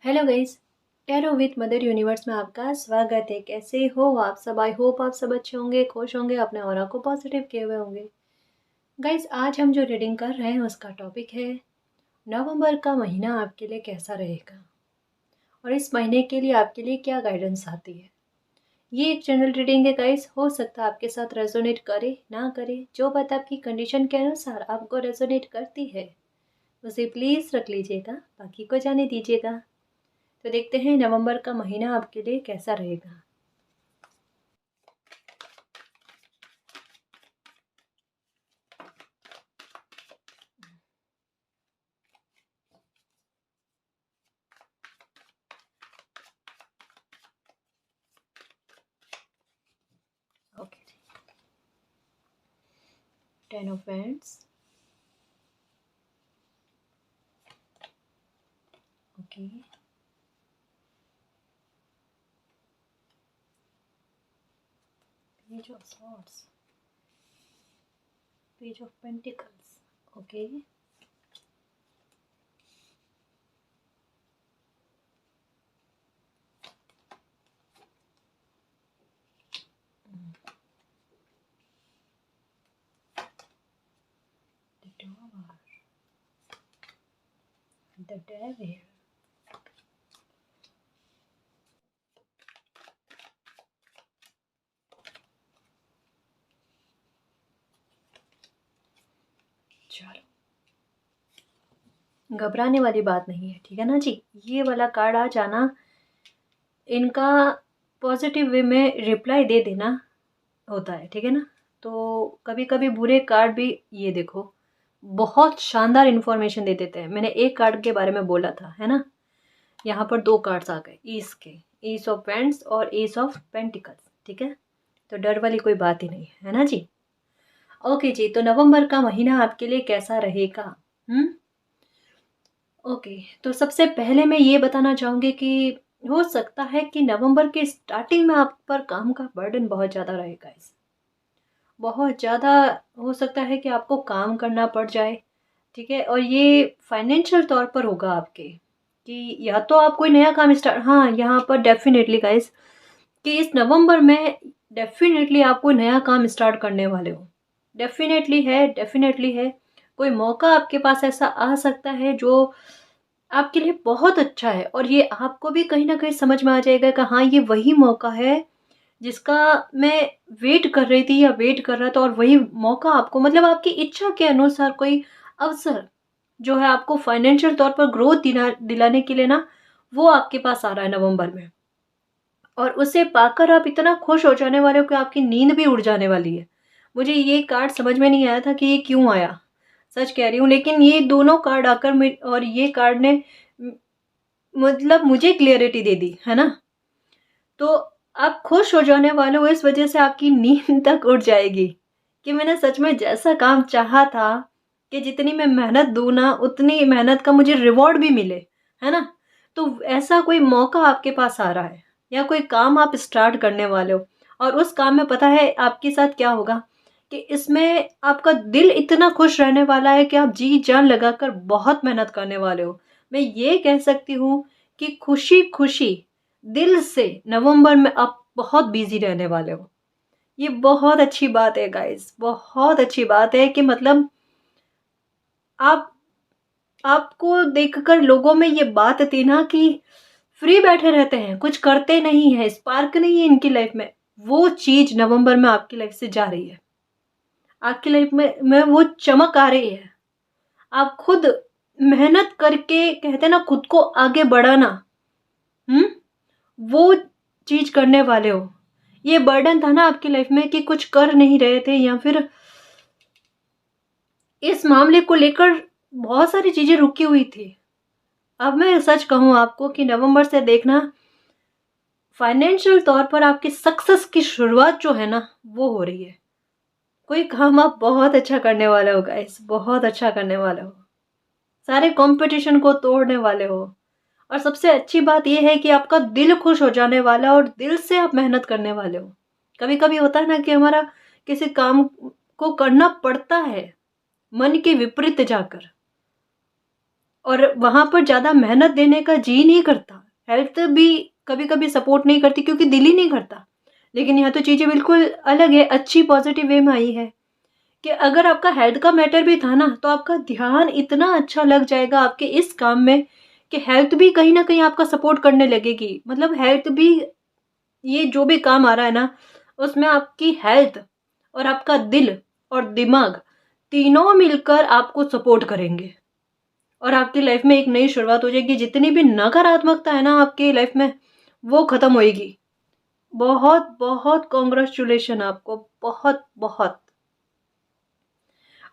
Hello guys, tarot with mother universe में आपका स्वागत है। कैसे हो आप सब? आई होप आप सब अच्छे होंगे, खुश होंगे, अपने ऑरा को पॉजिटिव किए हुए होंगे। गाइस, आज हम जो रीडिंग कर रहे हैं उसका टॉपिक है नवंबर का महीना आपके लिए कैसा रहेगा और इस महीने के लिए आपके लिए क्या गाइडेंस आती है। ये एक जनरल रीडिंग है गाइस, हो सकता है आपके साथ रेजोनेट करे ना करे। जो बात आपकी कंडीशन के अनुसार आपको रेजोनेट करती है उसे प्लीज़ रख लीजिएगा, बाकी को जाने दीजिएगा। तो देखते हैं नवंबर का महीना आपके लिए कैसा रहेगा। Okay, 10 of Wands, okay, Page of Swords, Page of Pentacles, okay, the Tower, the Devil, चलो घबराने वाली बात नहीं है, ठीक है ना जी। ये वाला कार्ड आ जाना, इनका पॉजिटिव वे में रिप्लाई दे देना होता है, ठीक है ना। तो कभी कभी बुरे कार्ड भी, ये देखो, बहुत शानदार इन्फॉर्मेशन दे देते हैं। मैंने एक कार्ड के बारे में बोला था, है ना। यहाँ पर दो कार्ड्स आ गए, ईस के, ईस ऑफ पेंट्स और एस ऑफ पेंटिकल्स, ठीक है। तो डर वाली कोई बात ही नहीं है ना जी। ओके जी, तो नवंबर का महीना आपके लिए कैसा रहेगा? ओके, तो सबसे पहले मैं ये बताना चाहूँगी कि हो सकता है कि नवंबर के स्टार्टिंग में आप पर काम का बर्डन बहुत ज़्यादा रहेगा। इस बहुत ज़्यादा हो सकता है कि आपको काम करना पड़ जाए, ठीक है। और ये फाइनेंशियल तौर पर होगा आपके, कि या तो आप कोई नया काम स्टार्ट, हाँ यहाँ पर डेफिनेटली गाइस, कि इस नवंबर में डेफिनेटली आप कोई नया काम स्टार्ट करने वाले हो। डेफिनेटली है, डेफिनेटली है। कोई मौका आपके पास ऐसा आ सकता है जो आपके लिए बहुत अच्छा है, और ये आपको भी कहीं ना कहीं समझ में आ जाएगा कि हाँ ये वही मौका है जिसका मैं वेट कर रही थी या वेट कर रहा था, और वही मौका आपको, मतलब आपकी इच्छा के अनुसार कोई अवसर जो है आपको फाइनेंशियल तौर पर ग्रोथ दिलाने के लिए ना, वो आपके पास आ रहा है नवंबर में। और उसे पाकर आप इतना खुश हो जाने वाले हो कि आपकी नींद भी उड़ जाने वाली है। मुझे ये कार्ड समझ में नहीं आया था कि ये क्यों आया, सच कह रही हूँ, लेकिन ये दोनों कार्ड आकर और ये कार्ड ने मतलब मुझे क्लियरिटी दे दी, है ना। तो आप खुश हो जाने वाले हो, इस वजह से आपकी नींद तक उड़ जाएगी कि मैंने सच में जैसा काम चाहा था, कि जितनी मैं मेहनत दूँ ना उतनी मेहनत का मुझे रिवॉर्ड भी मिले, है ना। तो ऐसा कोई मौका आपके पास आ रहा है, या कोई काम आप स्टार्ट करने वाले हो, और उस काम में पता है आपके साथ क्या होगा, कि इसमें आपका दिल इतना खुश रहने वाला है कि आप जी जान लगाकर बहुत मेहनत करने वाले हो। मैं ये कह सकती हूँ कि खुशी खुशी दिल से नवंबर में आप बहुत बिजी रहने वाले हो। ये बहुत अच्छी बात है गाइस, बहुत अच्छी बात है कि मतलब आप, आपको देखकर लोगों में ये बात थी ना कि फ्री बैठे रहते हैं, कुछ करते नहीं है, स्पार्क नहीं है इनकी लाइफ में, वो चीज नवंबर में आपकी लाइफ से जा रही है। आपकी लाइफ में वो चमक आ रही है। आप खुद मेहनत करके, कहते हैं ना, खुद को आगे बढ़ाना, हम्म, वो चीज करने वाले हो। ये बर्डन था ना आपकी लाइफ में कि कुछ कर नहीं रहे थे, या फिर इस मामले को लेकर बहुत सारी चीजें रुकी हुई थी। अब मैं सच कहूं आपको कि नवंबर से देखना, फाइनेंशियल तौर पर आपकी सक्सेस की शुरुआत जो है ना, वो हो रही है। कोई काम आप बहुत अच्छा करने वाले हो गाइस, बहुत अच्छा करने वाले हो, सारे कंपटीशन को तोड़ने वाले हो। और सबसे अच्छी बात यह है कि आपका दिल खुश हो जाने वाला है, और दिल से आप मेहनत करने वाले हो। कभी कभी होता है ना कि हमारा किसी काम को करना पड़ता है मन के विपरीत जाकर, और वहां पर ज्यादा मेहनत देने का जी नहीं करता, हेल्थ भी कभी कभी सपोर्ट नहीं करती क्योंकि दिल ही नहीं करता। लेकिन यहाँ तो चीज़ें बिल्कुल अलग है, अच्छी पॉजिटिव वे में आई है कि अगर आपका हेल्थ का मैटर भी था ना तो आपका ध्यान इतना अच्छा लग जाएगा आपके इस काम में कि हेल्थ भी कहीं ना कहीं आपका सपोर्ट करने लगेगी। मतलब हेल्थ भी, ये जो भी काम आ रहा है ना उसमें आपकी हेल्थ और आपका दिल और दिमाग तीनों मिलकर आपको सपोर्ट करेंगे और आपकी लाइफ में एक नई शुरुआत हो जाएगी। जितनी भी नकारात्मकता है ना आपकी लाइफ में वो खत्म होएगी। बहुत बहुत कॉन्ग्रेचुलेशन आपको, बहुत बहुत।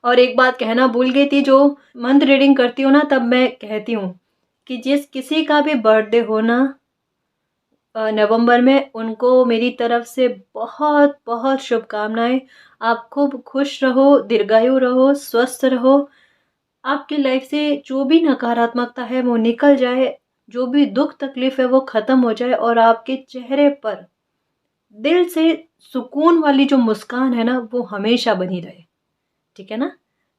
और एक बात कहना भूल गई थी, जो मंथ रीडिंग करती हूँ ना तब मैं कहती हूँ कि जिस किसी का भी बर्थडे हो ना नवंबर में, उनको मेरी तरफ से बहुत बहुत शुभकामनाएं। आप खूब खुश रहो, दीर्घायु रहो, स्वस्थ रहो। आपकी लाइफ से जो भी नकारात्मकता है वो निकल जाए, जो भी दुख तकलीफ है वो खत्म हो जाए और आपके चेहरे पर दिल से सुकून वाली जो मुस्कान है ना वो हमेशा बनी रहे। ठीक है ना?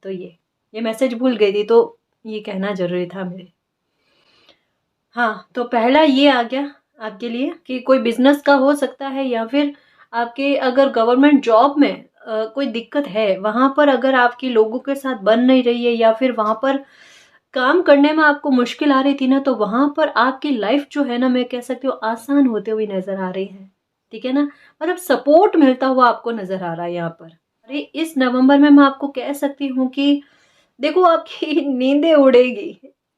तो ये मैसेज भूल गई थी तो ये कहना जरूरी था मेरे। हाँ, तो पहला ये आ गया आपके लिए कि कोई बिजनेस का हो सकता है, या फिर आपके अगर गवर्नमेंट जॉब में कोई दिक्कत है, वहाँ पर अगर आपकी लोगों के साथ बन नहीं रही है या फिर वहाँ पर काम करने में आपको मुश्किल आ रही थी ना, तो वहाँ पर आपकी लाइफ जो है ना मैं कह सकती हूँ आसान होते हुए नजर आ रही है। ठीक है ना? मतलब सपोर्ट मिलता हुआ आपको नजर आ रहा है यहाँ पर। अरे इस नवंबर में मैं आपको कह सकती हूँ कि देखो आपकी नींदें उड़ेगी।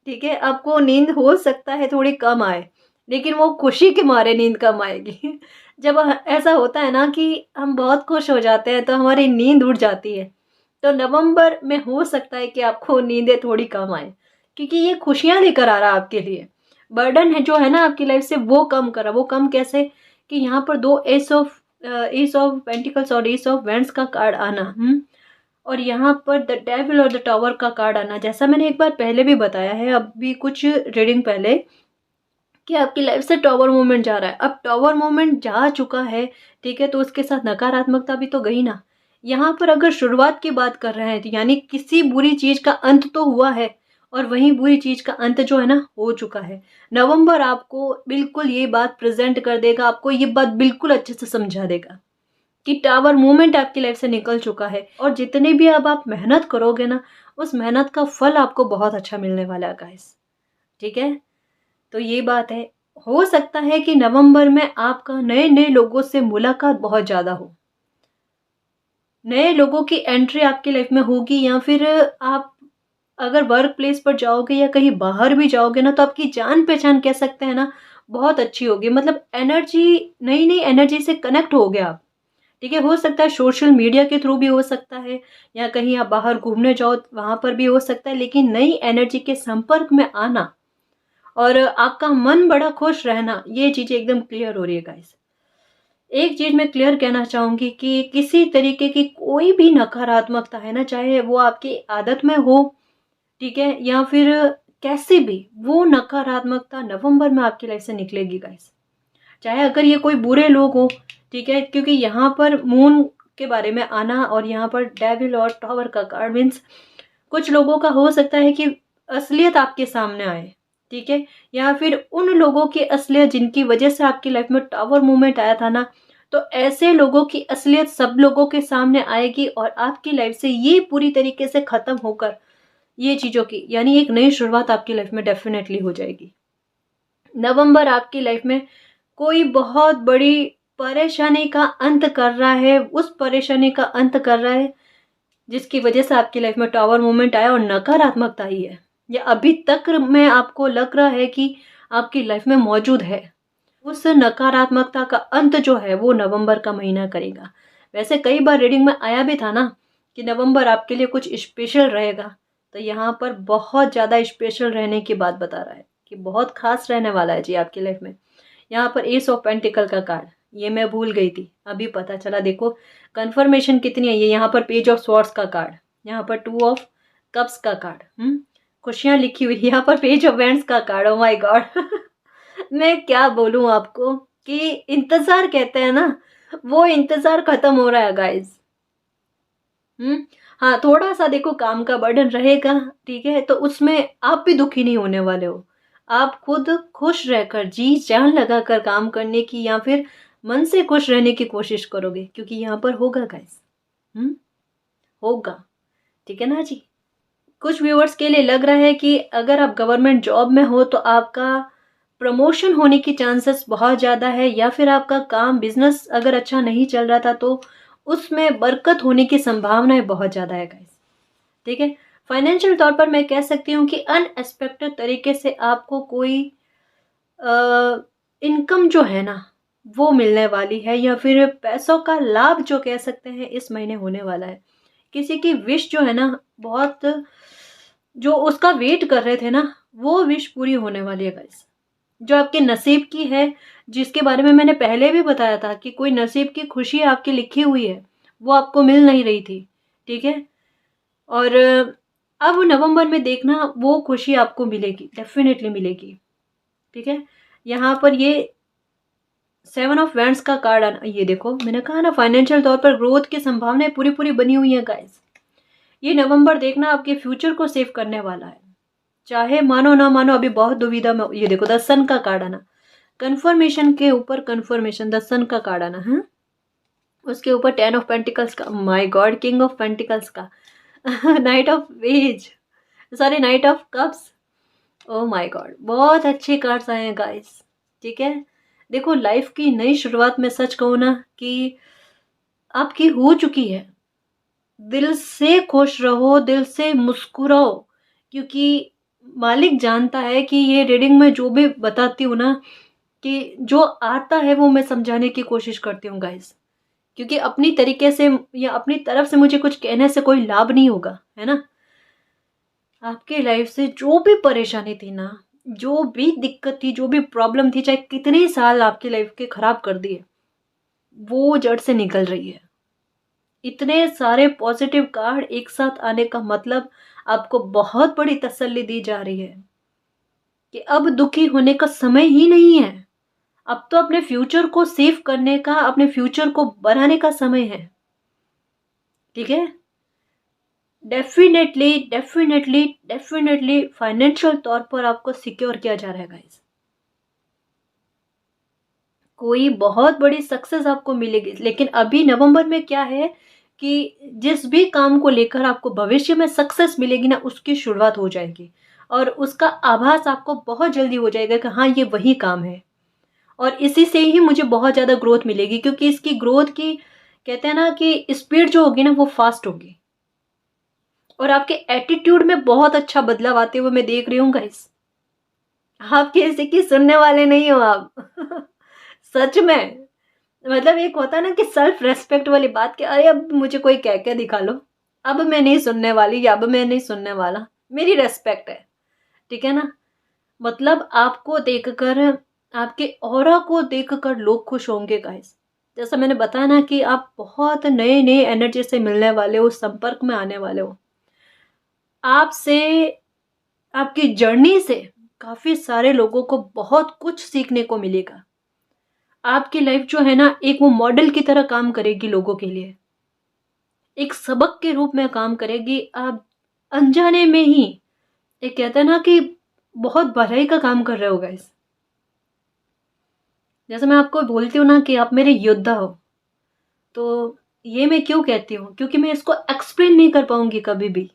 ठीक है, आपको नींद हो सकता है थोड़ी कम आए, लेकिन वो खुशी के मारे नींद कम आएगी। जब ऐसा होता है ना कि हम बहुत खुश हो जाते हैं तो हमारी नींद उड़ जाती है, तो नवंबर में हो सकता है कि आपको नींदें थोड़ी कम आए, क्योंकि ये खुशियां लेकर आ रहा है आपके लिए। बर्डन है जो है ना आपकी लाइफ से वो कम करा। वो कम कैसे? कि यहाँ पर दो एस ऑफ पेंटिकल्स और एस ऑफ वेंड्स का कार्ड आना, और यहाँ पर द डेविल और द टावर का कार्ड आना। जैसा मैंने एक बार पहले भी बताया है, अभी कुछ रीडिंग पहले, कि आपकी लाइफ से टावर मूवमेंट जा रहा है। अब टावर मूवमेंट जा चुका है, ठीक है, तो उसके साथ नकारात्मकता भी तो गई ना। यहाँ पर अगर शुरुआत की बात कर रहे हैं तो यानी किसी बुरी चीज का अंत तो हुआ है, और वहीं बुरी चीज का अंत जो है ना हो चुका है। नवंबर आपको बिल्कुल ये बात प्रेजेंट कर देगा, आपको ये बात बिल्कुल अच्छे से समझा देगा कि टावर मूवमेंट आपकी लाइफ से निकल चुका है, और जितने भी अब आप मेहनत करोगे ना उस मेहनत का फल आपको बहुत अच्छा मिलने वाला है गाइस। ठीक है, तो ये बात है। हो सकता है कि नवंबर में आपका नए नए लोगों से मुलाकात बहुत ज्यादा हो, नए लोगों की एंट्री आपकी लाइफ में होगी, या फिर आप अगर वर्क प्लेस पर जाओगे या कहीं बाहर भी जाओगे ना तो आपकी जान पहचान कह सकते हैं ना बहुत अच्छी होगी। मतलब एनर्जी, नई नई एनर्जी से कनेक्ट हो गया आप। ठीक है, हो सकता है सोशल मीडिया के थ्रू भी हो सकता है, या कहीं आप बाहर घूमने जाओ वहां पर भी हो सकता है, लेकिन नई एनर्जी के संपर्क में आना और आपका मन बड़ा खुश रहना, ये चीजें एकदम क्लियर हो रही है गाइस। एक चीज मैं क्लियर कहना चाहूंगी कि किसी तरीके की कोई भी नकारात्मकता है ना, चाहे वो आपकी आदत में हो, ठीक है, या फिर कैसे भी, वो नकारात्मकता नवंबर में आपकी लाइफ से निकलेगी गाइस। चाहे अगर ये कोई बुरे लोग हो, ठीक है, क्योंकि यहाँ पर मून के बारे में आना और यहाँ पर डेविल और टावर का कार्ड मीन्स कुछ लोगों का हो सकता है कि असलियत आपके सामने आए। ठीक है, या फिर उन लोगों की असलियत जिनकी वजह से आपकी लाइफ में टावर मूवमेंट आया था ना, तो ऐसे लोगों की असलियत सब लोगों के सामने आएगी और आपकी लाइफ से ये पूरी तरीके से खत्म होकर ये चीजों की यानी एक नई शुरुआत आपकी लाइफ में डेफिनेटली हो जाएगी। नवंबर आपकी लाइफ में कोई बहुत बड़ी परेशानी का अंत कर रहा है, उस परेशानी का अंत कर रहा है जिसकी वजह से आपकी लाइफ में टावर मूवमेंट आया और नकारात्मकता ही है, या अभी तक में आपको लग रहा है कि आपकी लाइफ में मौजूद है, उस नकारात्मकता का अंत जो है वो नवंबर का महीना करेगा। वैसे कई बार रीडिंग में आया भी था ना कि नवंबर आपके लिए कुछ स्पेशल रहेगा, तो यहाँ पर बहुत ज़्यादा स्पेशल रहने की बात बता रहा है कि बहुत खास रहने वाला है जी आपकी लाइफ में। यहाँ पर एस ऑफ पेंटिकल का कार्ड, ये मैं भूल गई थी, अभी पता चला। देखो कंफर्मेशन कितनी है ये। यहाँ पर पेज ऑफ स्वॉर्ड्स का कार्ड, यहाँ पर टू ऑफ कप्स का कार्ड, खुशियां लिखी हुई। यहाँ पर पेज ऑफ वैंड्स का कार्ड। ओ माय गॉड मैं क्या बोलूं आपको कि इंतजार कहते हैं ना, वो इंतजार खत्म हो रहा है गाइस। हाँ, थोड़ा सा देखो काम का बर्डन रहेगा, ठीक है, तो उसमें आप भी दुखी नहीं होने वाले हो। आप खुद खुश रहकर जी जान लगाकर काम करने की या फिर मन से खुश रहने की कोशिश करोगे, क्योंकि यहाँ पर होगा गाइस। होगा। ठीक है ना जी। कुछ व्यूअर्स के लिए लग रहा है कि अगर आप गवर्नमेंट जॉब में हो तो आपका प्रमोशन होने की चांसेस बहुत ज़्यादा है, या फिर आपका काम बिजनेस अगर अच्छा नहीं चल रहा था तो उसमें बरकत होने की संभावनाएं बहुत ज़्यादा है गाइस। ठीक है। फाइनेंशियल तौर पर मैं कह सकती हूँ कि अनएक्सपेक्टेड तरीके से आपको कोई इनकम जो है ना वो मिलने वाली है, या फिर पैसों का लाभ जो कह सकते हैं इस महीने होने वाला है। किसी की विश जो है ना बहुत, जो उसका वेट कर रहे थे ना, वो विश पूरी होने वाली है गाइस। जो आपके नसीब की है, जिसके बारे में मैंने पहले भी बताया था कि कोई नसीब की खुशी आपकी लिखी हुई है, वो आपको मिल नहीं रही थी। ठीक है। और अब नवंबर में देखना वो खुशी आपको मिलेगी, डेफिनेटली मिलेगी। ठीक है। यहाँ पर ये 7 ऑफ वैंड्स का कार्ड आना, ये देखो मैंने कहा ना फाइनेंशियल तौर पर ग्रोथ की संभावनाएं पूरी पूरी बनी हुई है गाइस। ये नवंबर देखना आपके फ्यूचर को सेव करने वाला है, चाहे मानो ना मानो। अभी बहुत दुविधा में, ये देखो द सन का कार्ड आना, कन्फर्मेशन के ऊपर कन्फर्मेशन, द सन का कार्ड आना है। उसके ऊपर 10 ऑफ पेंटिकल्स का, my god, king of pentacles का, नाइट ऑफ वेज, sorry knight of cups. Oh my god, बहुत अच्छे कार्ड्स आए हैं गाइस। ठीक है। देखो लाइफ की नई शुरुआत में सच कहूँ ना कि आपकी हो चुकी है। दिल से खुश रहो, दिल से मुस्कुराओ, क्योंकि मालिक जानता है कि ये रीडिंग में जो भी बताती हूँ ना, कि जो आता है वो मैं समझाने की कोशिश करती हूँ गाइस। क्योंकि अपनी तरीके से या अपनी तरफ से मुझे कुछ कहने से कोई लाभ नहीं होगा, है ना। आपके लाइफ से जो भी परेशानी थी ना, जो भी दिक्कत थी, जो भी प्रॉब्लम थी, चाहे कितने साल आपकी लाइफ के खराब कर दिए, वो जड़ से निकल रही है। इतने सारे पॉजिटिव कार्ड एक साथ आने का मतलब आपको बहुत बड़ी तसल्ली दी जा रही है कि अब दुखी होने का समय ही नहीं है। अब तो अपने फ्यूचर को सेव करने का, अपने फ्यूचर को बनाने का समय है। ठीक है। डेफिनेटली डेफिनेटली डेफिनेटली फाइनेंशियल तौर पर आपको सिक्योर किया जा रहा है गाइस। कोई बहुत बड़ी सक्सेस आपको मिलेगी, लेकिन अभी नवंबर में क्या है कि जिस भी काम को लेकर आपको भविष्य में सक्सेस मिलेगी ना, उसकी शुरुआत हो जाएगी और उसका आभास आपको बहुत जल्दी हो जाएगा कि हाँ ये वही काम है, और इसी से ही मुझे बहुत ज़्यादा ग्रोथ मिलेगी, क्योंकि इसकी ग्रोथ की कहते हैं ना कि स्पीड जो होगी ना वो फास्ट होगी। और आपके एटीट्यूड में बहुत अच्छा बदलाव आते हुए मैं देख रही हूँ गाइस। आप किसी की सुनने वाले नहीं हो आप। सच में। मतलब एक होता है ना कि सेल्फ रेस्पेक्ट वाली बात, कि अरे अब मुझे कोई कह के दिखा लो, अब मैं नहीं सुनने वाली या अब मैं नहीं सुनने वाला, मेरी रेस्पेक्ट है। ठीक है ना। मतलब आपको देखकर, आपके ऑरा को देखकर लोग खुश होंगे गाइस। जैसा मैंने बताया ना कि आप बहुत नए नए एनर्जी से मिलने वाले हो, संपर्क में आने वाले हो। आपसे, आपकी जर्नी से काफी सारे लोगों को बहुत कुछ सीखने को मिलेगा। आपकी लाइफ जो है ना एक वो मॉडल की तरह काम करेगी लोगों के लिए, एक सबक के रूप में काम करेगी। आप अनजाने में ही, एक कहते हैं ना कि बहुत भलाई का काम कर रहे हो गाइस। जैसे मैं आपको बोलती हूँ ना कि आप मेरे योद्धा हो, तो ये मैं क्यों कहती हूँ, क्योंकि मैं इसको एक्सप्लेन नहीं कर पाऊंगी कभी भी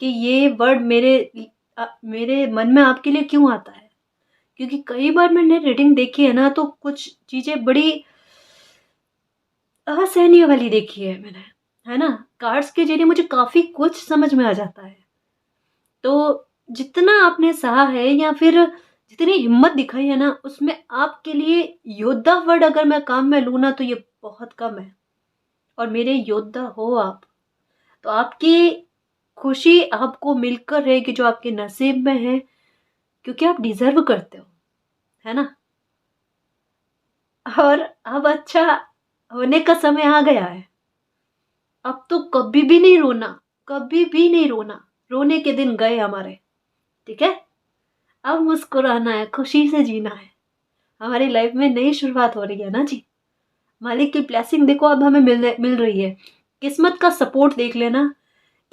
कि ये वर्ड मेरे मन में आपके लिए क्यों आता है। क्योंकि कई बार मैंने रीडिंग देखी है ना, तो कुछ चीजें बड़ी असहनीय वाली देखी है मैंने, है ना। कार्ड्स के जरिए मुझे काफी कुछ समझ में आ जाता है। तो जितना आपने सहा है या फिर जितनी हिम्मत दिखाई है ना, उसमें आपके लिए योद्धा वर्ड अगर मैं काम में लूँ ना तो ये बहुत कम है। और मेरे योद्धा हो आप, तो आपकी खुशी आपको मिलकर रहेगी जो आपके नसीब में है, क्योंकि आप डिजर्व करते हो, है ना। और अब अच्छा होने का समय आ गया है। अब तो कभी भी नहीं रोना, कभी भी नहीं रोना, रोने के दिन गए हमारे। ठीक है। अब मुस्कुराना है, खुशी से जीना है। हमारी लाइफ में नई शुरुआत हो रही है ना जी। मालिक की ब्लेसिंग देखो अब हमें मिल रही है। किस्मत का सपोर्ट देख लेना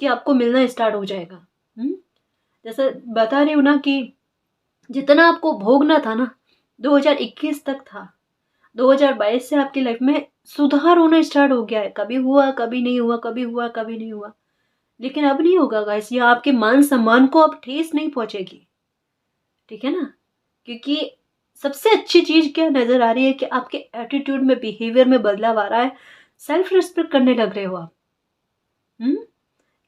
कि आपको मिलना स्टार्ट हो जाएगा। जैसे बता रही हूँ ना कि जितना आपको भोगना था ना 2021 तक था, 2022 से आपकी लाइफ में सुधार होना स्टार्ट हो गया है। कभी हुआ, कभी नहीं हुआ, कभी हुआ, कभी नहीं हुआ, लेकिन अब नहीं होगा गाइस। ये आपके मान सम्मान को अब ठेस नहीं पहुंचेगी, ठीक है ना? क्योंकि सबसे अच्छी चीज क्या नजर आ रही है कि आपके एटीट्यूड में, बिहेवियर में बदलाव आ रहा है। सेल्फ रिस्पेक्ट करने लग रहे हो आप। हम्म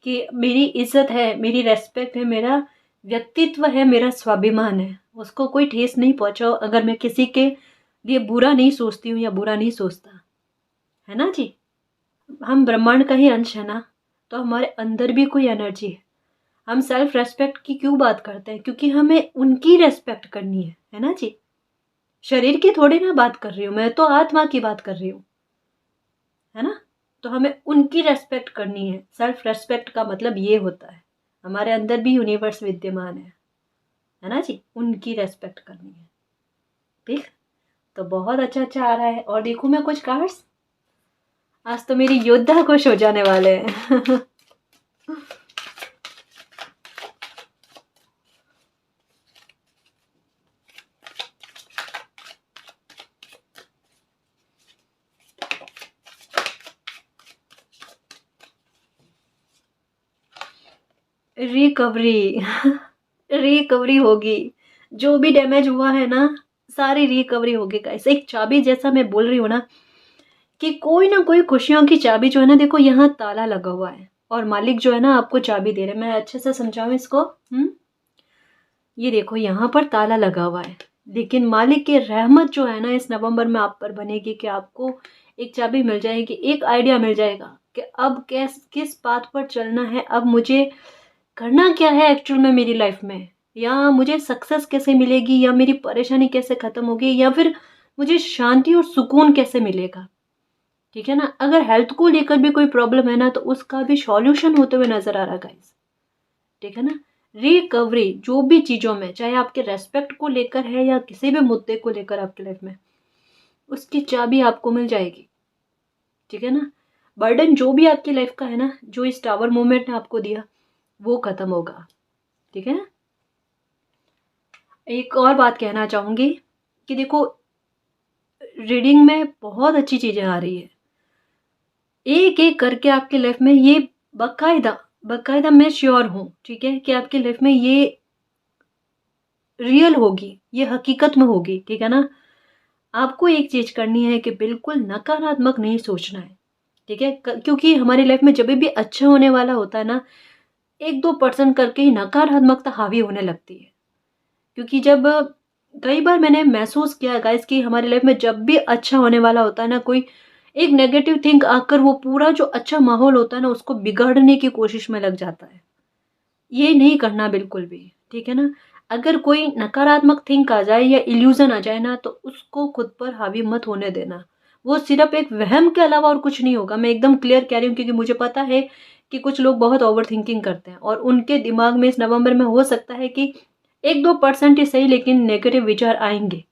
कि मेरी इज्जत है, मेरी रेस्पेक्ट है, मेरा व्यक्तित्व है, मेरा स्वाभिमान है, उसको कोई ठेस नहीं पहुंचाओ। अगर मैं किसी के लिए बुरा नहीं सोचती हूँ या बुरा नहीं सोचता, है ना जी? हम ब्रह्मांड का ही अंश है ना, तो हमारे अंदर भी कोई एनर्जी है। हम सेल्फ रेस्पेक्ट की क्यों बात करते हैं? क्योंकि हमें उनकी रेस्पेक्ट करनी है ना जी? शरीर की थोड़ी ना बात कर रही हूँ मैं, तो आत्मा की बात कर रही हूँ, है ना? तो हमें उनकी रेस्पेक्ट करनी है। सेल्फ रेस्पेक्ट का मतलब ये होता है, हमारे अंदर भी यूनिवर्स विद्यमान है ना जी? उनकी रेस्पेक्ट करनी है। ठीक, तो बहुत अच्छा अच्छा आ रहा है। और देखूं मैं कुछ कार्ड्स, आज तो मेरी योद्धा खुश हो जाने वाले हैं। रिकवरी। रिकवरी होगी। जो भी डैमेज हुआ है ना, सारी रिकवरी होगी गाइस। एक चाबी जैसा मैं बोल रही हूँ ना, कि कोई ना कोई खुशियों की चाबी जो है ना, देखो यहाँ ताला लगा हुआ है और मालिक जो है ना आपको चाबी दे रहे हैं। मैं अच्छे से समझाऊं इसको। ये देखो यहाँ पर ताला लगा हुआ है, लेकिन मालिक की रहमत जो है ना इस नवंबर में आप पर बनेगी कि आपको एक चाबी मिल जाएगी, एक आइडिया मिल जाएगा कि अब किस पाथ पर चलना है, अब मुझे करना क्या है एक्चुअल में मेरी लाइफ में, या मुझे सक्सेस कैसे मिलेगी, या मेरी परेशानी कैसे खत्म होगी, या फिर मुझे शांति और सुकून कैसे मिलेगा। ठीक है ना? अगर हेल्थ को लेकर भी कोई प्रॉब्लम है ना, तो उसका भी सॉल्यूशन होते हुए नजर आ रहा है गाइस। ठीक है ना? रिकवरी जो भी चीजों में, चाहे आपके रेस्पेक्ट को लेकर है या किसी भी मुद्दे को लेकर आपकी लाइफ में, उसकी चाबी आपको मिल जाएगी। ठीक है ना? बर्डन जो भी आपकी लाइफ का है ना, जो इस टावर मूवमेंट ने आपको दिया, वो खत्म होगा। ठीक है ना? एक और बात कहना चाहूंगी कि देखो, रीडिंग में बहुत अच्छी चीजें आ रही है। एक एक करके आपकी लाइफ में ये बकायदा बकायदा मैं श्योर हूँ, ठीक है, कि आपकी लाइफ में ये रियल होगी, ये हकीकत में होगी। ठीक है ना? आपको एक चीज करनी है कि बिल्कुल नकारात्मक नहीं सोचना है। ठीक है? क्योंकि हमारी लाइफ में जब भी अच्छा होने वाला होता है ना, 1-2% करके ही नकारात्मकता हावी होने लगती है। क्योंकि जब कई बार मैंने महसूस किया गाइस कि हमारी लाइफ में जब भी अच्छा होने वाला होता है ना, कोई एक नेगेटिव थिंक आकर वो पूरा जो अच्छा माहौल होता है ना उसको बिगाड़ने की कोशिश में लग जाता है। ये नहीं करना बिल्कुल भी। ठीक है ना? अगर कोई नकारात्मक थिंक आ जाए या इल्यूजन आ जाए ना, तो उसको खुद पर हावी मत होने देना। वो सिर्फ एक वहम के अलावा और कुछ नहीं होगा। मैं एकदम क्लियर कह रही हूँ, क्योंकि मुझे पता है कि कुछ लोग बहुत ओवर थिंकिंग करते हैं और उनके दिमाग में इस नवंबर में हो सकता है कि 1-2% ही सही, लेकिन नेगेटिव विचार आएंगे।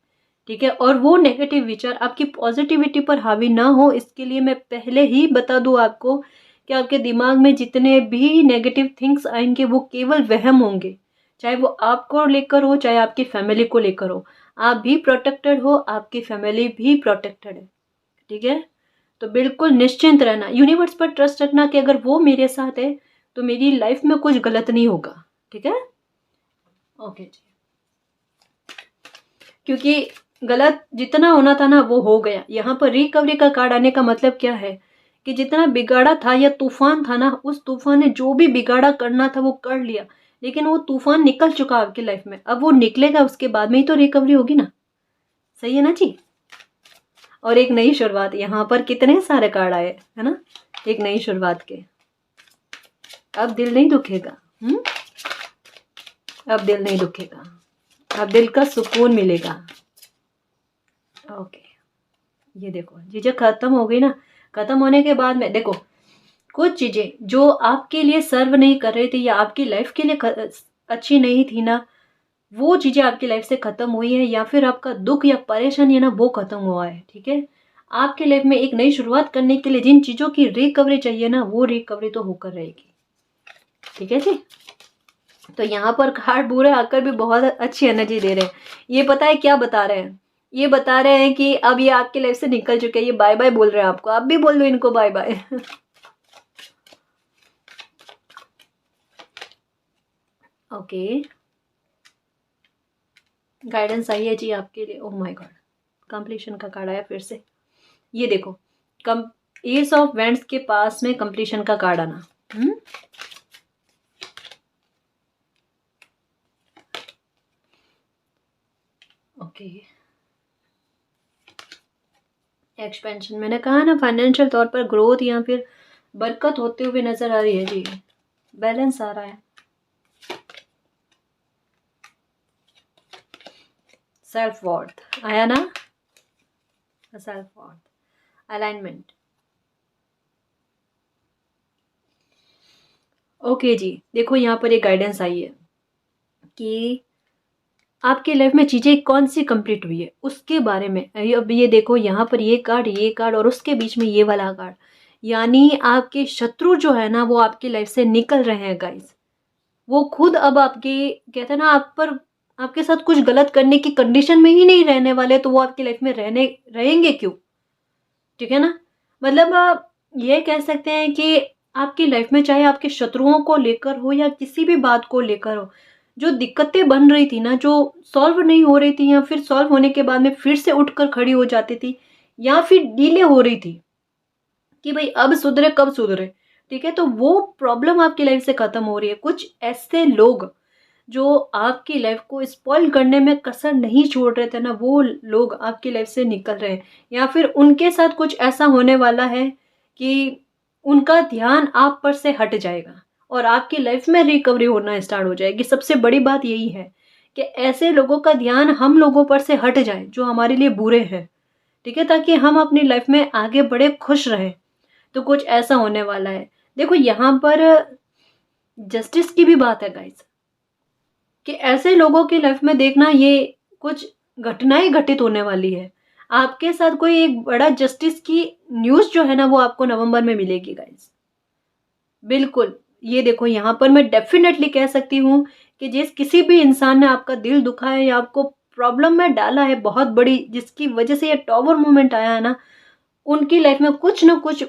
ठीक है? और वो नेगेटिव विचार आपकी पॉजिटिविटी पर हावी ना हो, इसके लिए मैं पहले ही बता दूं आपको कि आपके दिमाग में जितने भी नेगेटिव थिंग्स आएंगे वो केवल वहम होंगे। चाहे वो आपको लेकर हो, चाहे आपकी फैमिली को लेकर हो। आप भी प्रोटेक्टेड हो, आपकी फैमिली भी प्रोटेक्टेड है। ठीक है? तो बिल्कुल निश्चिंत रहना, यूनिवर्स पर ट्रस्ट रखना कि अगर वो मेरे साथ है तो मेरी लाइफ में कुछ गलत नहीं होगा। ठीक है? ओके जी। क्योंकि गलत जितना होना था ना वो हो गया। यहाँ पर रिकवरी का कार्ड आने का मतलब क्या है कि जितना बिगाड़ा था या तूफान था ना, उस तूफान ने जो भी बिगाड़ा करना था वो कर लिया, लेकिन वो तूफान निकल चुका आपकी लाइफ में। अब वो निकलेगा, उसके बाद में ही तो रिकवरी होगी ना। सही है ना जी? और एक नई शुरुआत, यहाँ पर कितने सारे कार्ड आए है ना, एक नई शुरुआत के। अब दिल नहीं दुखेगा। अब दिल नहीं दुखेगा, अब दिल का सुकून मिलेगा। ओके, ये देखो झिझक खत्म हो गई ना। खत्म होने के बाद में देखो, कुछ चीजें जो आपके लिए सर्व नहीं कर रही थी या आपकी लाइफ के लिए अच्छी नहीं थी ना, वो चीजें आपकी लाइफ से खत्म हुई है, या फिर आपका दुख या परेशानी है ना वो खत्म हुआ है। ठीक है? आपके लाइफ में एक नई शुरुआत करने के लिए जिन चीजों की रिकवरी चाहिए ना, वो रिकवरी तो होकर रहेगी। ठीक है जी? तो यहाँ पर कार्ड बुरे आकर भी बहुत अच्छी एनर्जी दे रहे हैं। ये पता है क्या बता रहे हैं? ये बता रहे हैं कि अब ये आपकी लाइफ से निकल चुके हैं, ये बाय बाय बोल रहे हैं आपको। आप भी बोल दो इनको बाय बाय। ओके, गाइडेंस आई है जी आपके लिए। ओह माय गॉड, कंप्लीशन का कार्ड आया फिर से। ये देखो, कम एस ऑफ वेंट्स के पास में कंप्लीशन का कार्ड आना। ओके, एक्सपेंशन, मैंने कहा ना फाइनेंशियल तौर पर ग्रोथ या फिर बरकत होते हुए नजर आ रही है जी। बैलेंस आ रहा है। सेल्फ वर्थ आया ना, सेल्फ वर्थ, अलाइनमेंट। ओके जी, देखो यहाँ पर एक गाइडेंस आई है कि आपके लाइफ में चीज़ें कौन सी कंप्लीट हुई है उसके बारे में। अब ये देखो यहाँ पर ये कार्ड और उसके बीच में ये वाला कार्ड, यानी आपके शत्रु जो है ना वो आपकी लाइफ से निकल रहे हैं गाइस। वो खुद अब आपके, कहते हैं ना, आप पर, आपके साथ कुछ गलत करने की कंडीशन में ही नहीं रहने वाले, तो वो आपकी लाइफ में रहेंगे क्यों? ठीक है ना। मतलब आप ये कह सकते हैं कि आपकी लाइफ में चाहे आपके शत्रुओं को लेकर हो या किसी भी बात को लेकर हो, जो दिक्कतें बन रही थी ना, जो सॉल्व नहीं हो रही थी या फिर सॉल्व होने के बाद में फिर से उठकर खड़ी हो जाती थी या फिर डिले हो रही थी कि भाई अब सुधरे कब सुधरे, ठीक है, तो वो प्रॉब्लम आपकी लाइफ से खत्म हो रही है। कुछ ऐसे लोग जो आपकी लाइफ को स्पॉइल करने में कसर नहीं छोड़ रहे थे ना, वो लोग आपकी लाइफ से निकल रहे हैं, या फिर उनके साथ कुछ ऐसा होने वाला है कि उनका ध्यान आप पर से हट जाएगा और आपकी लाइफ में रिकवरी होना स्टार्ट हो जाएगी। सबसे बड़ी बात यही है कि ऐसे लोगों का ध्यान हम लोगों पर से हट जाए जो हमारे लिए बुरे हैं, ठीक है, ताकि हम अपनी लाइफ में आगे बढ़े, खुश रहें। तो कुछ ऐसा होने वाला है। देखो यहाँ पर जस्टिस की भी बात है गाइस, कि ऐसे लोगों की लाइफ में देखना, ये कुछ घटनाएं घटित होने वाली है। आपके साथ कोई एक बड़ा जस्टिस की न्यूज़ जो है ना वो आपको नवंबर में मिलेगी गाइस। बिल्कुल, ये देखो यहाँ पर मैं डेफिनेटली कह सकती हूँ कि जिस किसी भी इंसान ने आपका दिल दुखा है या आपको प्रॉब्लम में डाला है बहुत बड़ी, जिसकी वजह से ये टॉवर मूवमेंट आया है ना, उनकी लाइफ में कुछ ना कुछ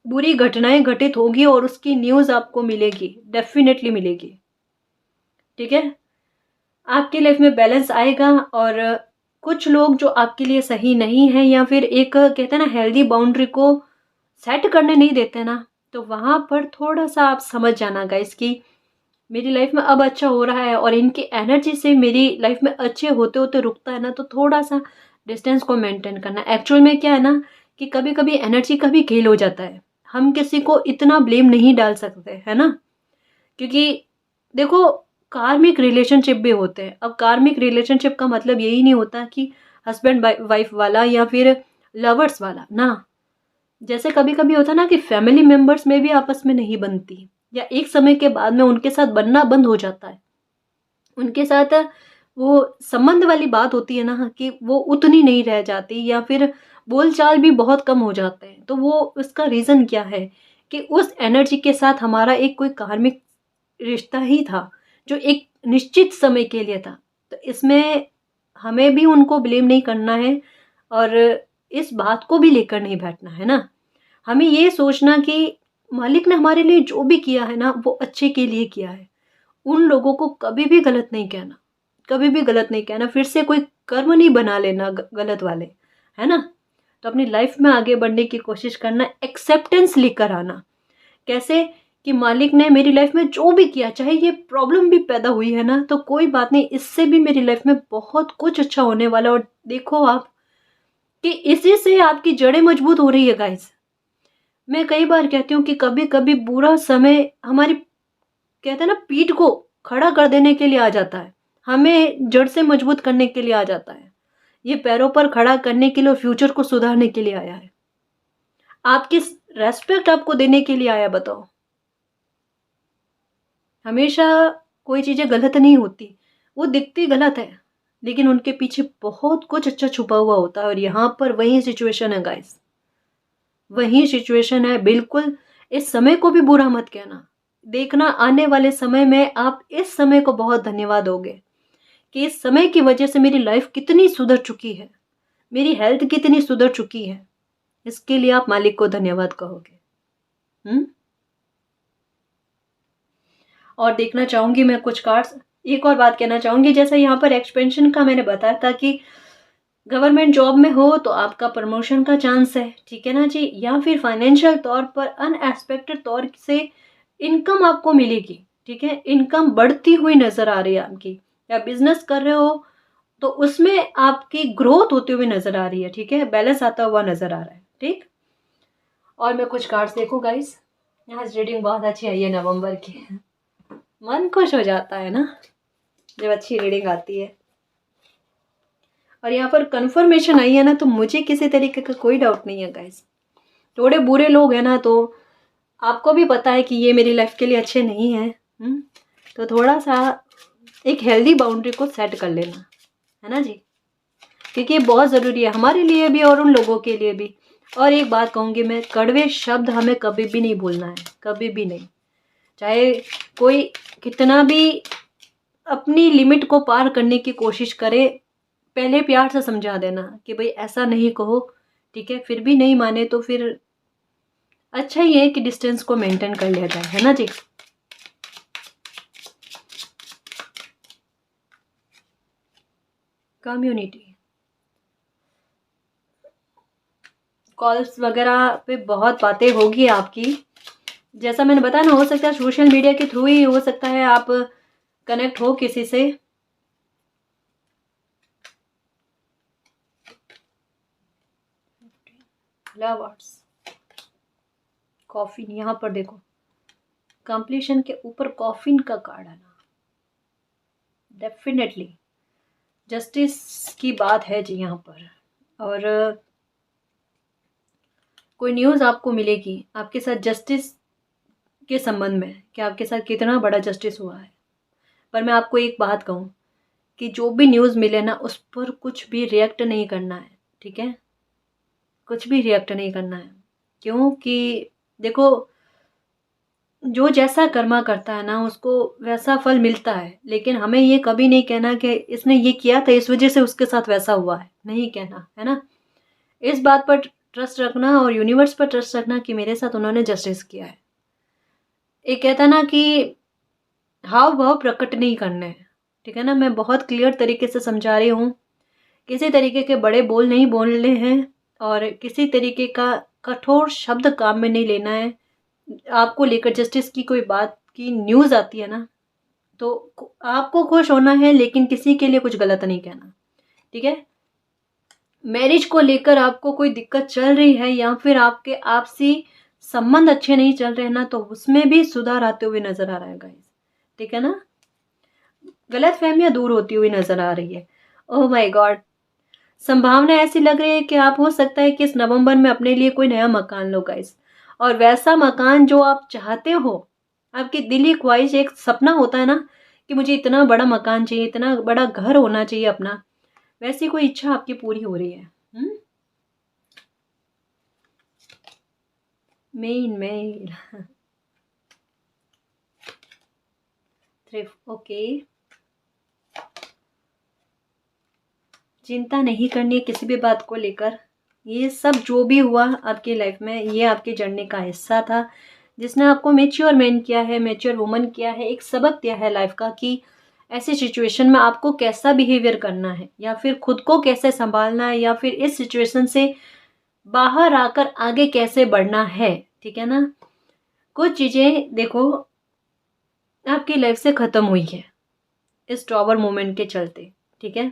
बुरी घटनाएं घटित होगी और उसकी न्यूज़ आपको मिलेगी, डेफिनेटली मिलेगी। ठीक है, आपकी लाइफ में बैलेंस आएगा और कुछ लोग जो आपके लिए सही नहीं है या फिर एक, कहते हैं ना, हेल्दी बाउंड्री को सेट करने नहीं देते ना, तो वहाँ पर थोड़ा सा आप समझ जाना गाइस कि मेरी लाइफ में अब अच्छा हो रहा है और इनकी एनर्जी से मेरी लाइफ में अच्छे होते होते रुकता है ना, तो थोड़ा सा डिस्टेंस को मेंटेन करना। एक्चुअल में क्या है ना कि कभी कभी एनर्जी का भी खेल हो जाता है, हम किसी को इतना ब्लेम नहीं डाल सकते, है ना, क्योंकि देखो कार्मिक रिलेशनशिप भी होते हैं। अब कार्मिक रिलेशनशिप का मतलब यही नहीं होता कि हस्बैंड वाइफ वाला या फिर लवर्स वाला ना। जैसे कभी कभी होता ना कि फैमिली मेंबर्स में भी आपस में नहीं बनती, या एक समय के बाद में उनके साथ बनना बंद हो जाता है, उनके साथ वो संबंध वाली बात होती है ना कि वो उतनी नहीं रह जाती, या फिर बोलचाल भी बहुत कम हो जाते हैं। तो वो उसका रीज़न क्या है कि उस एनर्जी के साथ हमारा एक कोई कार्मिक रिश्ता ही था जो एक निश्चित समय के लिए था। तो इसमें हमें भी उनको ब्लेम नहीं करना है और इस बात को भी लेकर नहीं बैठना है ना। हमें ये सोचना कि मालिक ने हमारे लिए जो भी किया है ना वो अच्छे के लिए किया है। उन लोगों को कभी भी गलत नहीं कहना, कभी भी गलत नहीं कहना, फिर से कोई कर्म नहीं बना लेना गलत वाले, है ना। तो अपनी लाइफ में आगे बढ़ने की कोशिश करना, एक्सेप्टेंस लेकर आना। कैसे कि मालिक ने मेरी लाइफ में जो भी किया, चाहे ये प्रॉब्लम भी पैदा हुई है ना, तो कोई बात नहीं, इससे भी मेरी लाइफ में बहुत कुछ अच्छा होने वाला। और देखो आप कि इसी से आपकी जड़ें मजबूत हो रही है गाइस। मैं कई बार कहती हूँ कि कभी कभी बुरा समय हमारी, कहते हैं ना, पीठ को खड़ा कर देने के लिए आ जाता है, हमें जड़ से मजबूत करने के लिए आ जाता है। ये पैरों पर खड़ा करने के लिए, फ्यूचर को सुधारने के लिए आया है, आपकी रेस्पेक्ट आपको देने के लिए आया। बताओ, हमेशा कोई चीज़ें गलत नहीं होती, वो दिखती गलत है लेकिन उनके पीछे बहुत कुछ अच्छा छुपा हुआ होता है। और यहाँ पर वही सिचुएशन है गाइस, वही सिचुएशन है बिल्कुल। इस समय को भी बुरा मत कहना, देखना आने वाले समय में आप इस समय को बहुत धन्यवाद दोगे कि इस समय की वजह से मेरी लाइफ कितनी सुधर चुकी है, मेरी हेल्थ कितनी सुधर चुकी है। इसके लिए आप मालिक को धन्यवाद कहोगे। और देखना चाहूंगी मैं कुछ कार्ड्स। एक और बात कहना चाहूंगी, जैसे यहाँ पर एक्सपेंशन का मैंने बताया था कि गवर्नमेंट जॉब में हो तो आपका प्रमोशन का चांस है, ठीक है ना जी, या फिर फाइनेंशियल तौर पर अनएक्सपेक्टेड तौर से इनकम आपको मिलेगी, ठीक है, इनकम बढ़ती हुई नजर आ रही है आपकी। या बिजनेस कर रहे हो तो उसमें आपकी ग्रोथ होती हुई नजर आ रही है, ठीक है, बैलेंस आता हुआ नजर आ रहा है, ठीक। और मैं कुछ कार्ड्स देखूं गाइस। आज रीडिंग बहुत अच्छी आई है नवंबर की, मन खुश हो जाता है ना जब अच्छी रीडिंग आती है। और यहाँ पर कंफर्मेशन आई है ना, तो मुझे किसी तरीके का कोई डाउट नहीं है गाइस। थोड़े बुरे लोग हैं ना, तो आपको भी पता है कि ये मेरी लाइफ के लिए अच्छे नहीं है, तो थोड़ा सा एक हेल्दी बाउंड्री को सेट कर लेना, है ना जी, क्योंकि ये बहुत ज़रूरी है हमारे लिए भी और उन लोगों के लिए भी। और एक बात कहूँगी मैं, कड़वे शब्द हमें कभी भी नहीं बोलना है, कभी भी नहीं। चाहे कोई कितना भी अपनी लिमिट को पार करने की कोशिश करे, पहले प्यार से समझा देना कि भाई ऐसा नहीं कहो, ठीक है। फिर भी नहीं माने तो फिर अच्छा ही है कि डिस्टेंस को मेंटेन कर लिया जाए, है ना जी। कम्युनिटी कॉल्स वगैरह पे बहुत बातें होगी आपकी, जैसा मैंने बताया ना, हो सकता है सोशल मीडिया के थ्रू ही हो सकता है आप कनेक्ट हो किसी से। लवर्स, कॉफिन, यहाँ पर देखो कंप्लीशन के ऊपर कॉफिन का कार्ड आना, डेफिनेटली जस्टिस की बात है जी यहाँ पर। और कोई न्यूज़ आपको मिलेगी आपके साथ जस्टिस के संबंध में कि आपके साथ कितना बड़ा जस्टिस हुआ है। पर मैं आपको एक बात कहूँ कि जो भी न्यूज़ मिले ना, उस पर कुछ भी रिएक्ट नहीं करना है, ठीक है, कुछ भी रिएक्ट नहीं करना है। क्योंकि देखो, जो जैसा कर्मा करता है ना उसको वैसा फल मिलता है, लेकिन हमें ये कभी नहीं कहना कि इसने ये किया था इस वजह से उसके साथ वैसा हुआ है, नहीं कहना, है ना। इस बात पर ट्रस्ट रखना और यूनिवर्स पर ट्रस्ट रखना कि मेरे साथ उन्होंने जस्टिस किया है। एक कहता ना कि हाव भाव प्रकट नहीं करने हैं, ठीक है ना। मैं बहुत क्लियर तरीके से समझा रही हूँ, किसी तरीके के बड़े बोल नहीं बोलने हैं और किसी तरीके का कठोर शब्द काम में नहीं लेना है। आपको लेकर जस्टिस की कोई बात की न्यूज़ आती है ना, तो आपको खुश होना है, लेकिन किसी के लिए कुछ गलत नहीं कहना, ठीक है। मैरिज को लेकर आपको कोई दिक्कत चल रही है या फिर आपके आपसी संबंध अच्छे नहीं चल रहे हैं ना, तो उसमें भी सुधार आते हुए नजर आ रहा है गाइस, ठीक है ना। गलत फहमियां दूर होती हुई नजर आ रही है। ओह माय गॉड, संभावना ऐसी लग रही है कि आप हो सकता है कि इस नवंबर में अपने लिए कोई नया मकान लो गाइस। और वैसा मकान जो आप चाहते हो, आपकी दिली ख्वाहिश, एक सपना होता है ना कि मुझे इतना बड़ा मकान चाहिए, इतना बड़ा घर होना चाहिए अपना, वैसी कोई इच्छा आपकी पूरी हो रही है। Main mail thrift, okay. चिंता नहीं करनी किसी भी बात को लेकर। ये सब जो भी हुआ आपकी लाइफ में, ये आपके जर्नी का हिस्सा था, जिसने आपको मेच्योर मैन किया है, मेच्योर वुमन किया है, एक सबक दिया है लाइफ का कि ऐसी सिचुएशन में आपको कैसा बिहेवियर करना है, या फिर खुद को कैसे संभालना है, या फिर इस सिचुएशन से बाहर आकर आगे कैसे बढ़ना है, ठीक है ना। कुछ चीज़ें देखो आपकी लाइफ से ख़त्म हुई है इस टॉवर मोमेंट के चलते, ठीक है।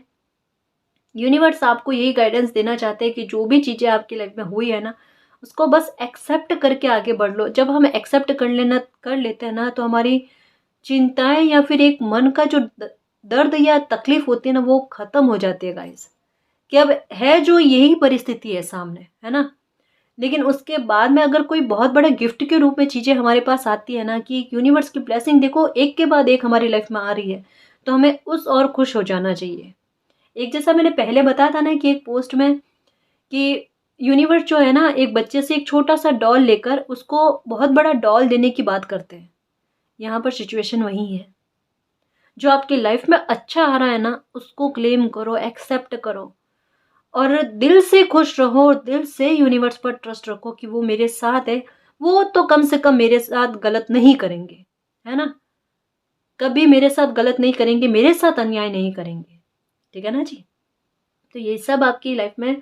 यूनिवर्स आपको यही गाइडेंस देना चाहते हैं कि जो भी चीज़ें आपकी लाइफ में हुई है ना, उसको बस एक्सेप्ट करके आगे बढ़ लो। जब हम एक्सेप्ट कर लेते हैं ना, तो हमारी चिंताएं या फिर एक मन का जो दर्द या तकलीफ होती है ना, वो ख़त्म हो जाती है गाइस। कि अब है जो यही परिस्थिति है सामने, है ना। लेकिन उसके बाद में अगर कोई बहुत बड़ा गिफ्ट के रूप में चीज़ें हमारे पास आती है ना, कि यूनिवर्स की ब्लेसिंग देखो एक के बाद एक हमारी लाइफ में आ रही है, तो हमें उस और खुश हो जाना चाहिए। एक जैसा मैंने पहले बताया था ना कि एक पोस्ट में, कि यूनिवर्स जो है ना, एक बच्चे से एक छोटा सा डॉल लेकर उसको बहुत बड़ा डॉल देने की बात करते हैं। यहाँ पर सिचुएशन वही है। जो आपकी लाइफ में अच्छा आ रहा है ना, उसको क्लेम करो, एक्सेप्ट करो और दिल से खुश रहो, दिल से यूनिवर्स पर ट्रस्ट रखो कि वो मेरे साथ है। वो तो कम से कम मेरे साथ गलत नहीं करेंगे, है ना? कभी मेरे साथ गलत नहीं करेंगे, मेरे साथ अन्याय नहीं करेंगे। ठीक है ना जी? तो ये सब आपकी लाइफ में,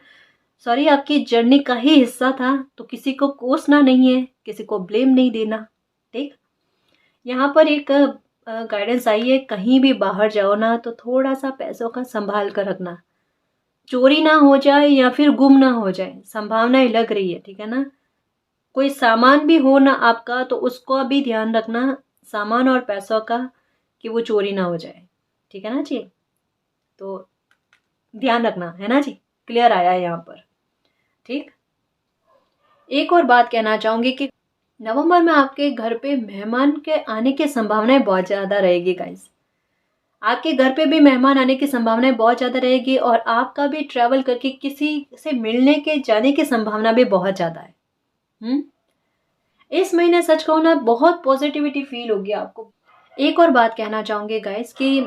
सॉरी, आपकी जर्नी का ही हिस्सा था। तो किसी को कोसना नहीं है, किसी को ब्लेम नहीं देना। ठीक। यहाँ पर एक गाइडेंस आई है, कहीं भी बाहर जाओ ना तो थोड़ा सा पैसों का संभाल कर रखना। चोरी ना हो जाए या फिर गुम ना हो जाए, संभावनाएं लग रही है। ठीक है ना? कोई सामान भी हो ना आपका तो उसको भी ध्यान रखना, सामान और पैसों का, कि वो चोरी ना हो जाए। ठीक है ना जी? तो ध्यान रखना, है ना जी? क्लियर आया है यहाँ पर। ठीक। एक और बात कहना चाहूंगी कि नवंबर में आपके घर पे मेहमान के आने की संभावनाएं बहुत ज़्यादा रहेगी गाइस। आपके घर पे भी मेहमान आने की संभावनाएं बहुत ज़्यादा रहेगी और आपका भी ट्रैवल करके किसी से मिलने के जाने की संभावना भी बहुत ज़्यादा है। इस महीने सच कहूँ ना, बहुत पॉजिटिविटी फील होगी आपको। एक और बात कहना चाहूँगी गाइस कि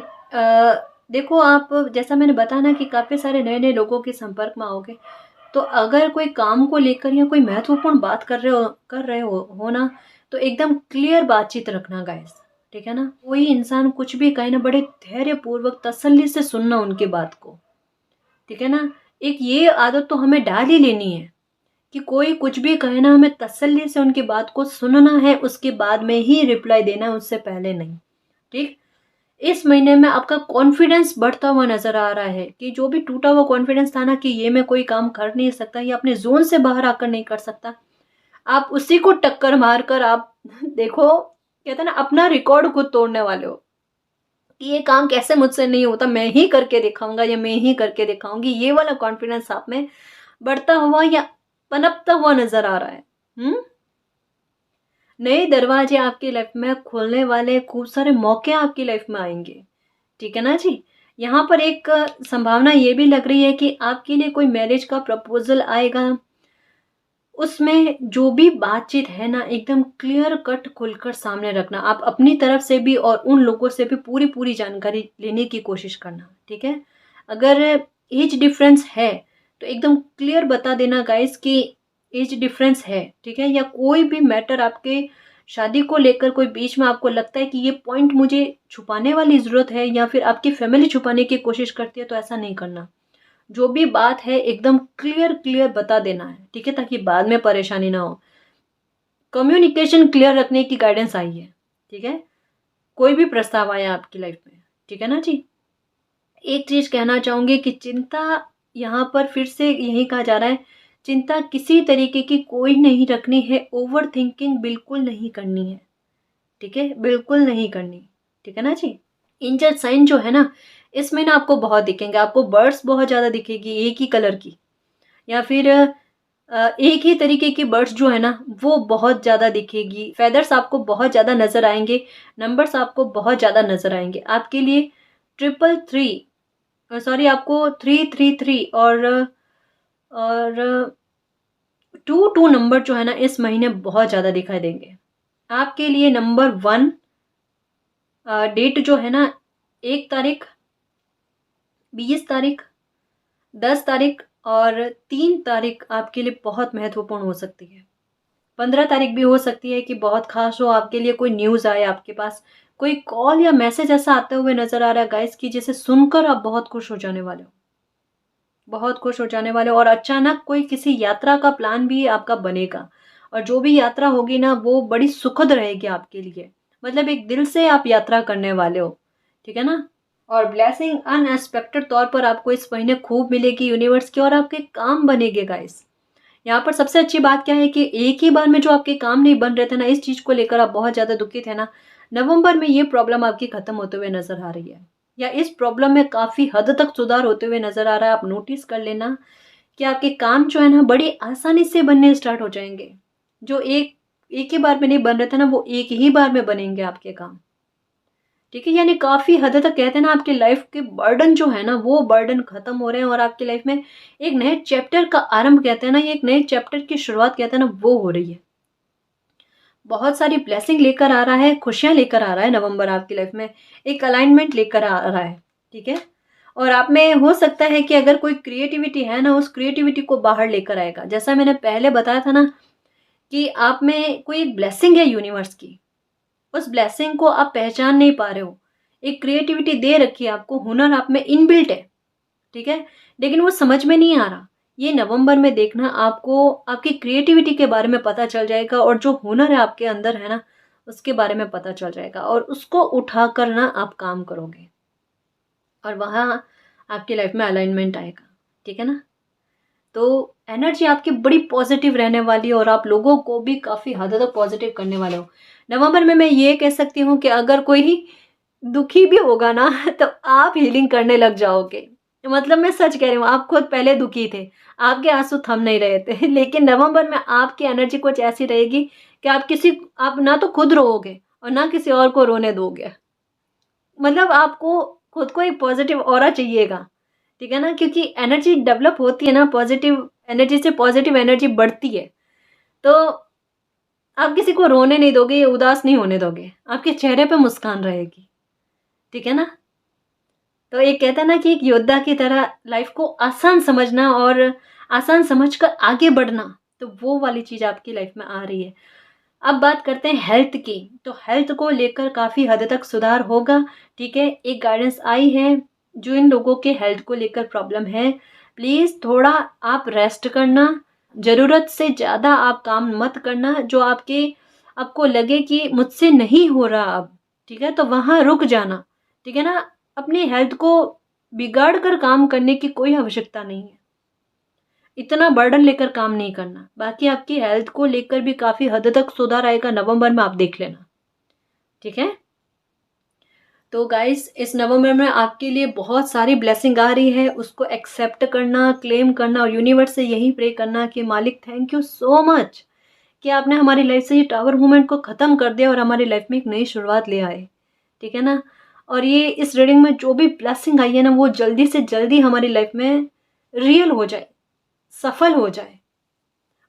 देखो, आप जैसा मैंने बताया ना कि काफ़ी सारे नए नए लोगों के संपर्क में आओगे। तो अगर कोई काम को लेकर या कोई महत्वपूर्ण बात कर रहे हो ना, तो एकदम क्लियर बातचीत रखना गाइस। ठीक है ना? कोई इंसान कुछ भी कहे ना, बड़े धैर्यपूर्वक तसल्ली से सुनना उनकी बात को। ठीक है ना? एक ये आदत तो हमें डाल ही लेनी है कि कोई कुछ भी कहे ना, हमें तसल्ली से उनकी बात को सुनना है, उसके बाद में ही रिप्लाई देना है, उससे पहले नहीं। ठीक। इस महीने में आपका कॉन्फिडेंस बढ़ता हुआ नजर आ रहा है कि जो भी टूटा हुआ कॉन्फिडेंस था ना कि ये मैं कोई काम कर नहीं सकता या अपने जोन से बाहर आकर नहीं कर सकता, आप उसी को टक्कर मारकर आप देखो, कहते हैं ना, अपना रिकॉर्ड खुद तोड़ने वाले हो कि ये काम कैसे मुझसे नहीं होता, मैं ही करके दिखाऊंगा या मैं ही करके दिखाऊंगी। ये वाला कॉन्फिडेंस आप में बढ़ता हुआ या पनपता हुआ नजर आ रहा है। नए दरवाजे आपकी लाइफ में खुलने वाले, खूब सारे मौके आपकी लाइफ में आएंगे। ठीक है ना जी? यहाँ पर एक संभावना ये भी लग रही है कि आपके लिए कोई मैरिज का प्रपोजल आएगा। उसमें जो भी बातचीत है ना, एकदम क्लियर कट खुलकर सामने रखना। आप अपनी तरफ से भी और उन लोगों से भी पूरी पूरी जानकारी लेने की कोशिश करना। ठीक है? अगर एज डिफरेंस है तो एकदम क्लियर बता देना गाइस कि एज डिफरेंस है। ठीक है? या कोई भी मैटर आपके शादी को लेकर कोई बीच में आपको लगता है कि ये पॉइंट मुझे छुपाने वाली ज़रूरत है या फिर आपकी फैमिली छुपाने की कोशिश करती है, तो ऐसा नहीं करना। जो भी बात है एकदम क्लियर क्लियर बता देना है। ठीक है? ताकि बाद में परेशानी ना हो। कम्युनिकेशन क्लियर रखने की गाइडेंस आई है। ठीक है? कोई भी प्रस्ताव आया आपकी लाइफ में। ठीक है ना जी? एक चीज कहना चाहूंगी कि चिंता, यहाँ पर फिर से यही कहा जा रहा है, चिंता किसी तरीके की कोई नहीं रखनी है, ओवर थिंकिंग बिल्कुल नहीं करनी है। ठीक है? बिल्कुल नहीं करनी। ठीक है ना जी? इंजर साइन जो है ना, इसमें ना आपको बहुत दिखेंगे। आपको बर्ड्स बहुत ज्यादा दिखेगी एक ही कलर की, या फिर एक ही तरीके की बर्ड्स जो है ना वो बहुत ज्यादा दिखेगी। फेदर्स आपको बहुत ज्यादा नजर आएंगे। नंबर्स आपको बहुत ज्यादा नजर आएंगे। आपके लिए 333, सॉरी, आपको 333 और 22 नंबर जो है ना इस महीने बहुत ज्यादा दिखाई देंगे। आपके लिए नंबर 1 डेट जो है ना, 1 तारीख, 20 तारीख, 10 तारीख और 3 तारीख आपके लिए बहुत महत्वपूर्ण हो सकती है। 15 तारीख भी हो सकती है कि बहुत खास हो आपके लिए, कोई न्यूज़ आए आपके पास, कोई कॉल या मैसेज ऐसा आते हुए नजर आ रहा है गाइस कि जिसे सुनकर आप बहुत खुश हो जाने वाले हो, बहुत खुश हो जाने वाले हो। और अचानक कोई किसी यात्रा का प्लान भी आपका बनेगा और जो भी यात्रा होगी ना वो बड़ी सुखद रहेगी आपके लिए। मतलब एक दिल से आप यात्रा करने वाले हो। ठीक है ना? और ब्लेसिंग अनएक्सपेक्टेड तौर पर आपको इस महीने खूब मिलेगी यूनिवर्स की और आपके काम बनेंगे गाइस। यहाँ पर सबसे अच्छी बात क्या है कि एक ही बार में जो आपके काम नहीं बन रहे थे ना, इस चीज को लेकर आप बहुत ज्यादा दुखी थे ना, नवंबर में ये प्रॉब्लम आपकी खत्म होते हुए नजर आ रही है, या इस प्रॉब्लम में काफी हद तक सुधार होते हुए नजर आ रहा है। आप नोटिस कर लेना कि आपके काम जो है ना बड़ी आसानी से बनने स्टार्ट हो जाएंगे। जो एक एक ही बार में नहीं बन रहे थे ना, वो एक ही बार में बनेंगे आपके काम। ठीक है? यानी काफी हद तक कहते हैं ना, आपकी लाइफ के बर्डन जो है ना वो बर्डन खत्म हो रहे हैं और आपकी लाइफ में एक नए चैप्टर का आरंभ, कहते हैं ना, ये एक नए चैप्टर की शुरुआत कहते हैं ना, वो हो रही है। बहुत सारी ब्लेसिंग लेकर आ रहा है, खुशियाँ लेकर आ रहा है नवंबर आपकी लाइफ में, एक अलाइनमेंट लेकर आ रहा है, ठीक है। और आप में हो सकता है कि अगर कोई क्रिएटिविटी है ना, उस क्रिएटिविटी को बाहर लेकर आएगा। जैसा मैंने पहले बताया था ना कि आप में कोई एक ब्लेसिंग है यूनिवर्स की, उस ब्लेसिंग को आप पहचान नहीं पा रहे हो। एक क्रिएटिविटी दे रखी है आपको, हुनर आप में इनबिल्ट है, ठीक है, लेकिन वो समझ में नहीं आ रहा। ये नवंबर में देखना, आपको आपकी क्रिएटिविटी के बारे में पता चल जाएगा और जो हुनर है आपके अंदर है ना, उसके बारे में पता चल जाएगा और उसको उठा कर ना आप काम करोगे और वहाँ आपकी लाइफ में अलाइनमेंट आएगा, ठीक है ना। तो एनर्जी आपकी बड़ी पॉजिटिव रहने वाली है और आप लोगों को भी काफ़ी हद तक पॉजिटिव करने वाले हो। नवंबर में मैं ये कह सकती हूँ कि अगर कोई दुखी भी होगा ना तो आप हीलिंग करने लग जाओगे। मतलब मैं सच कह रही हूँ, आप खुद पहले दुखी थे, आपके आंसू थम नहीं रहे थे लेकिन नवंबर में आपकी एनर्जी कुछ ऐसी रहेगी कि आप ना तो खुद रोओगे और ना किसी और को रोने दोगे। मतलब आपको खुद को एक पॉजिटिव ऑरा चाहिएगा, ठीक है ना, क्योंकि एनर्जी डेवलप होती है ना, पॉजिटिव एनर्जी से पॉजिटिव एनर्जी बढ़ती है। तो आप किसी को रोने नहीं दोगे, उदास नहीं होने दोगे, आपके चेहरे पे मुस्कान रहेगी, ठीक है ना। तो एक कहता है ना कि एक योद्धा की तरह लाइफ को आसान समझना और आसान समझकर आगे बढ़ना, तो वो वाली चीज़ आपकी लाइफ में आ रही है। अब बात करते हैं हेल्थ की, तो हेल्थ को लेकर काफ़ी हद तक सुधार होगा, ठीक है। एक गाइडेंस आई है, जो इन लोगों के हेल्थ को लेकर प्रॉब्लम है, प्लीज़ थोड़ा आप रेस्ट करना, ज़रूरत से ज़्यादा आप काम मत करना। जो आपको लगे कि मुझसे नहीं हो रहा अब, ठीक है, तो वहाँ रुक जाना, ठीक है ना। अपनी हेल्थ को बिगाड़ कर काम करने की कोई आवश्यकता नहीं है, इतना बर्डन लेकर काम नहीं करना। बाकी आपकी हेल्थ को लेकर भी काफ़ी हद तक सुधार आएगा नवंबर में, आप देख लेना, ठीक है। तो गाइस इस नवंबर में आपके लिए बहुत सारी ब्लेसिंग आ रही है, उसको एक्सेप्ट करना, क्लेम करना और यूनिवर्स से यही प्रे करना कि मालिक थैंक यू सो मच कि आपने हमारी लाइफ से ये टावर मूवमेंट को ख़त्म कर दिया और हमारी लाइफ में एक नई शुरुआत ले आए, ठीक है ना। और ये इस रीडिंग में जो भी ब्लेसिंग आई है ना, वो जल्दी से जल्दी हमारी लाइफ में रियल हो जाए, सफल हो जाए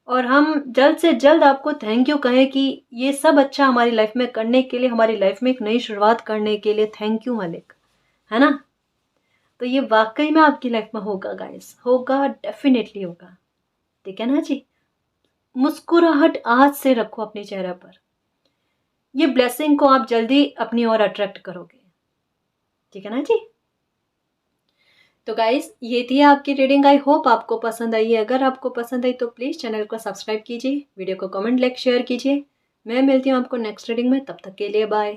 और हम जल्द से जल्द आपको थैंक यू कहें कि ये सब अच्छा हमारी लाइफ में करने के लिए, हमारी लाइफ में एक नई शुरुआत करने के लिए थैंक यू मालिक, है ना। तो ये वाकई में आपकी लाइफ में होगा गाइस, होगा, डेफिनेटली होगा, ठीक है ना जी। मुस्कुराहट आज से रखो अपने चेहरे पर, ये ब्लेसिंग को आप जल्दी अपनी ओर अट्रैक्ट करोगे, ठीक है ना जी। तो गाइस ये थी आपकी रीडिंग, आई होप आपको पसंद आई है। अगर आपको पसंद आई तो प्लीज़ चैनल को सब्सक्राइब कीजिए, वीडियो को कमेंट, लाइक, शेयर कीजिए। मैं मिलती हूँ आपको नेक्स्ट रीडिंग में, तब तक के लिए बाय।